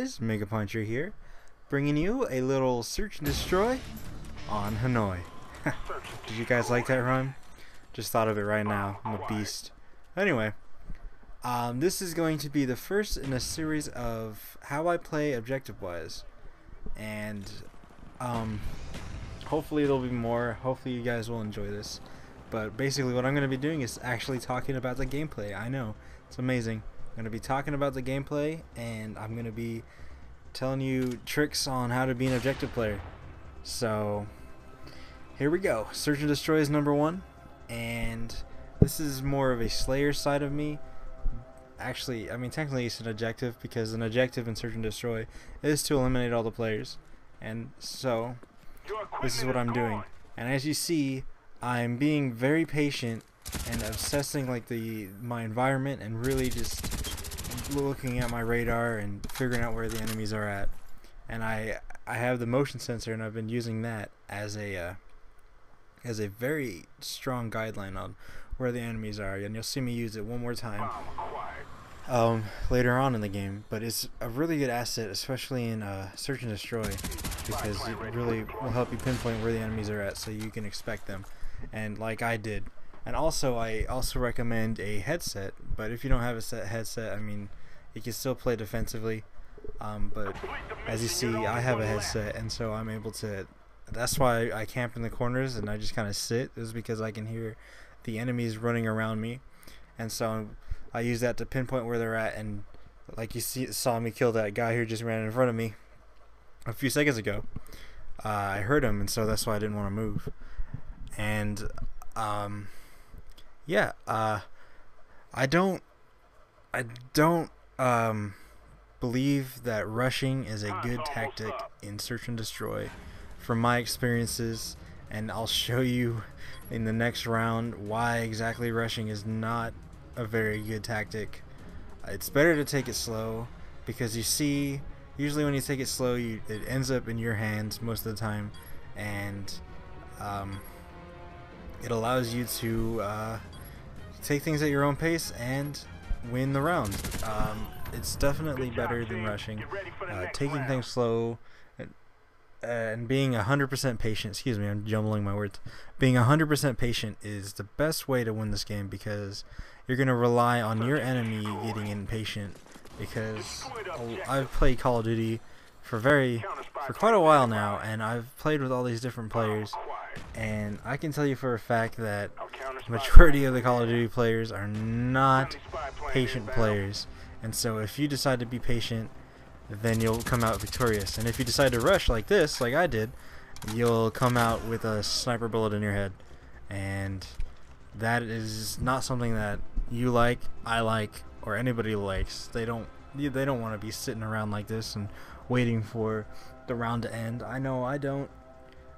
guys, MegaPineTree here, bringing you a little search and destroy on Hanoi. Did you guys like that rhyme? Just thought of it right now. I'm a beast. Anyway, this is going to be the first in a series of how I play objective-wise, and hopefully there'll be more. Hopefully you guys will enjoy this. But basically what I'm going to be doing is actually talking about the gameplay. I know, it's amazing. I'm going to be talking about the gameplay, and I'm going to be telling you tricks on how to be an objective player. So here we go. Search and destroy is number 1, and this is more of a slayer side of me. Actually, I mean, technically it's an objective, because an objective in search and destroy is to eliminate all the players. And so this is what I'm doing. And as you see, I'm being very patient and obsessing like my environment, and really just looking at my radar and figuring out where the enemies are at. And I have the motion sensor, and I've been using that as a very strong guideline on where the enemies are. And you'll see me use it one more time later on in the game. But it's a really good asset, especially in search and destroy, because it really will help you pinpoint where the enemies are at, so you can expect them, and like I did. And also, I also recommend a headset, but if you don't have a headset, I mean, you can still play defensively. But as you see, I have a headset, and so I'm able to. That's why I camp in the corners and I just kind of sit. Is because I can hear the enemies running around me, and so I use that to pinpoint where they're at. And like you saw me kill that guy who just ran in front of me a few seconds ago. I heard him, and so that's why I didn't want to move. And yeah, I don't believe that rushing is a good tactic in search and destroy from my experiences, and I'll show you in the next round why exactly rushing is not a very good tactic. It's better to take it slow, because you see, usually when you take it slow, it ends up in your hands most of the time, and it allows you to take things at your own pace and win the round. It's definitely better than rushing. Taking things slow and being 100% patient, excuse me, I'm jumbling my words. Being 100% patient is the best way to win this game, because you're going to rely on your enemy getting impatient. Because I've played Call of Duty for quite a while now, and I've played with all these different players, and I can tell you for a fact that the majority of the Call of Duty players are not patient players. And so if you decide to be patient, then you'll come out victorious. And if you decide to rush like this, like I did, you'll come out with a sniper bullet in your head. And that is not something that you like, I like, or anybody likes. They don't want to be sitting around like this and waiting for the round to end. I know I don't.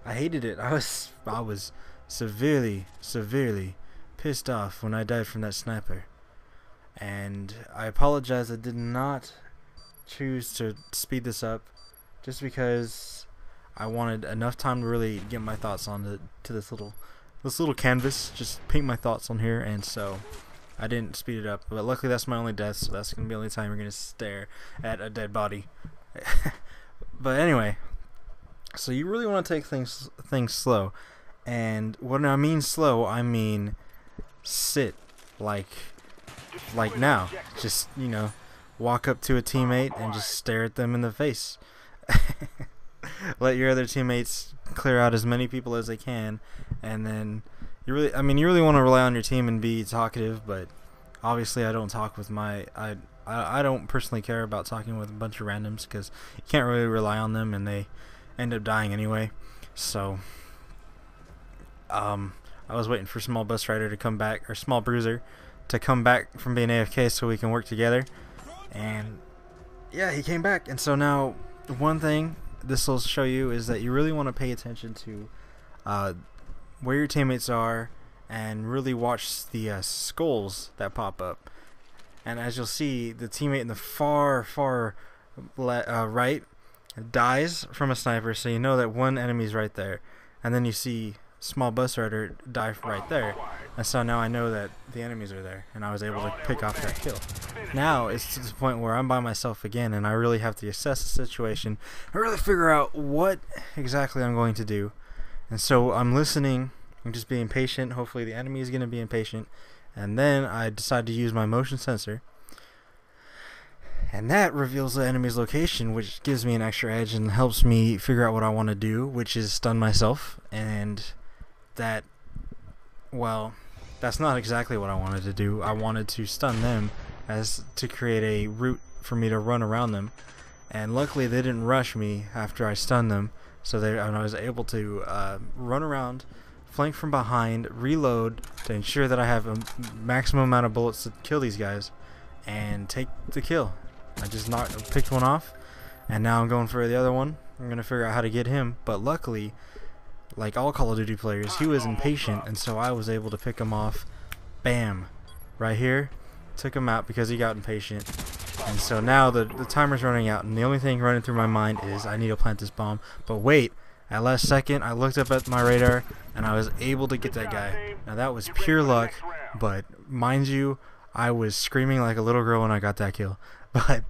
I hated it. I was severely pissed off when I died from that sniper. And I apologize, I did not choose to speed this up, just because I wanted enough time to really get my thoughts on to this little canvas, just paint my thoughts on here, and so I didn't speed it up. But luckily that's my only death, so that's gonna be the only time you're gonna stare at a dead body. But anyway, so you really want to take things slow, and when I mean slow, I mean sit like now. Just, you know, walk up to a teammate and just stare at them in the face. Let your other teammates clear out as many people as they can, and then you really want to rely on your team and be talkative. But obviously I don't talk with I don't personally care about talking with a bunch of randoms, because you can't really rely on them, and they end up dying anyway. So I was waiting for Small Bus Rider to come back, or Small Bruiser to come back from being AFK so we can work together. And yeah, he came back. And so now one thing this will show you is that you really want to pay attention to where your teammates are, and really watch the skulls that pop up. And as you'll see, the teammate in the far right dies from a sniper, so you know that one enemy's right there. And then you see Small Bus Rider die right there. And so now I know that the enemies are there, and I was able to pick off that kill. Now it's to the point where I'm by myself again, and I really have to assess the situation and really figure out what exactly I'm going to do. And so I'm listening, I'm just being patient. Hopefully the enemy is going to be impatient. And then I decide to use my motion sensor, and that reveals the enemy's location, which gives me an extra edge and helps me figure out what I want to do, which is stun myself. And that, well, that's not exactly what I wanted to do. I wanted to stun them as to create a route for me to run around them. And luckily they didn't rush me after I stunned them, so I was able to run around, flank from behind, reload to ensure that I have a maximum amount of bullets to kill these guys, and take the kill. I just picked one off, and now I'm going for the other one. I'm going to figure out how to get him, but luckily, like all Call of Duty players, he was impatient, and so I was able to pick him off. Bam! Right here. Took him out because he got impatient. And so now the timer's running out, and the only thing running through my mind is I need to plant this bomb. But wait, at last second I looked up at my radar and I was able to get that guy. Now that was pure luck, but mind you, I was screaming like a little girl when I got that kill. But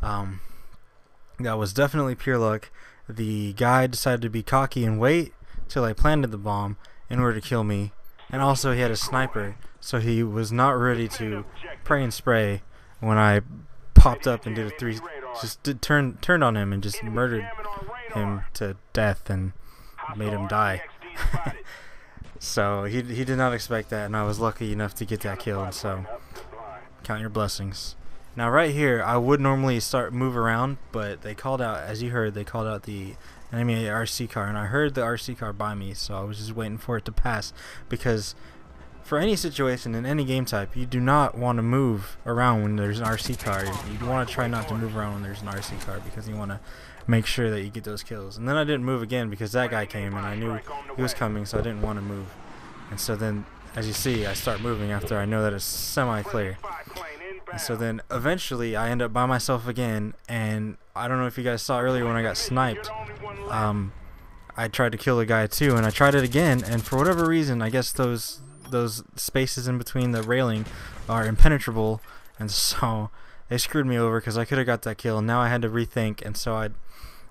that was definitely pure luck. The guy decided to be cocky and wait till I planted the bomb in order to kill me, and also he had a sniper, so he was not ready to pray and spray when I popped up and did a turned on him and just murdered him to death and made him die. So he did not expect that, and I was lucky enough to get that kill, and so count your blessings. Now right here I would normally move around, but they called out, as you heard, they called out the enemy RC car, and I heard the RC car by me, so I was just waiting for it to pass, because for any situation in any game type, you do not want to move around when there's an RC car. You want to try not to move around when there's an RC car, because you want to make sure that you get those kills. And then I didn't move again because that guy came and I knew he was coming, so I didn't want to move. And so then, as you see, I start moving after I know that it's semi-clear. And so then eventually I end up by myself again, and I don't know if you guys saw earlier when I got sniped, I tried to kill a guy too, and I tried it again, and for whatever reason, I guess those spaces in between the railing are impenetrable, and so they screwed me over because I could have got that kill, and now I had to rethink, and so I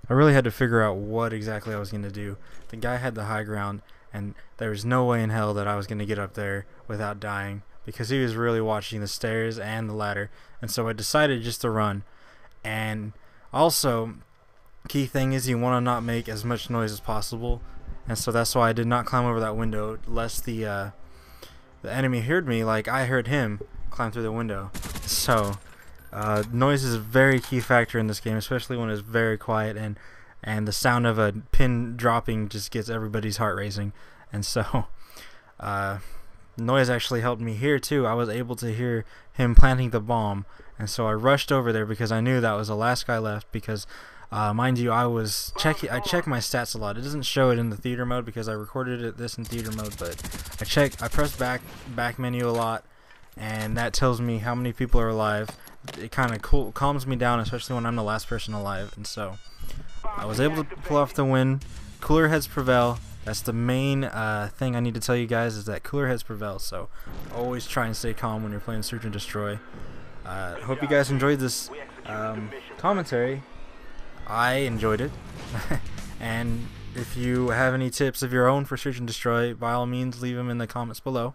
really had to figure out what exactly I was going to do. The guy had the high ground, and there was no way in hell that I was going to get up there without dying, because he was really watching the stairs and the ladder, and so I decided just to run. And also, key thing is you want to not make as much noise as possible, and so that's why I did not climb over that window, lest the enemy heard me like I heard him climb through the window. So noise is a very key factor in this game, especially when it's very quiet, and the sound of a pin dropping just gets everybody's heart racing. And so noise actually helped me here too. I was able to hear him planting the bomb, and so I rushed over there because I knew that was the last guy left, because mind you, I check my stats a lot. It doesn't show it in the theater mode because I recorded this in theater mode, but I press back menu a lot, and that tells me how many people are alive. It kind of calms me down, especially when I'm the last person alive. And so I was able to pull off the win. Cooler heads prevail. That's the main thing I need to tell you guys, is that cooler heads prevail. So always try and stay calm when you're playing Search and Destroy. Hope you guys enjoyed this commentary. I enjoyed it. And if you have any tips of your own for Search and Destroy, by all means leave them in the comments below.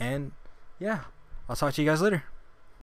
And yeah, I'll talk to you guys later.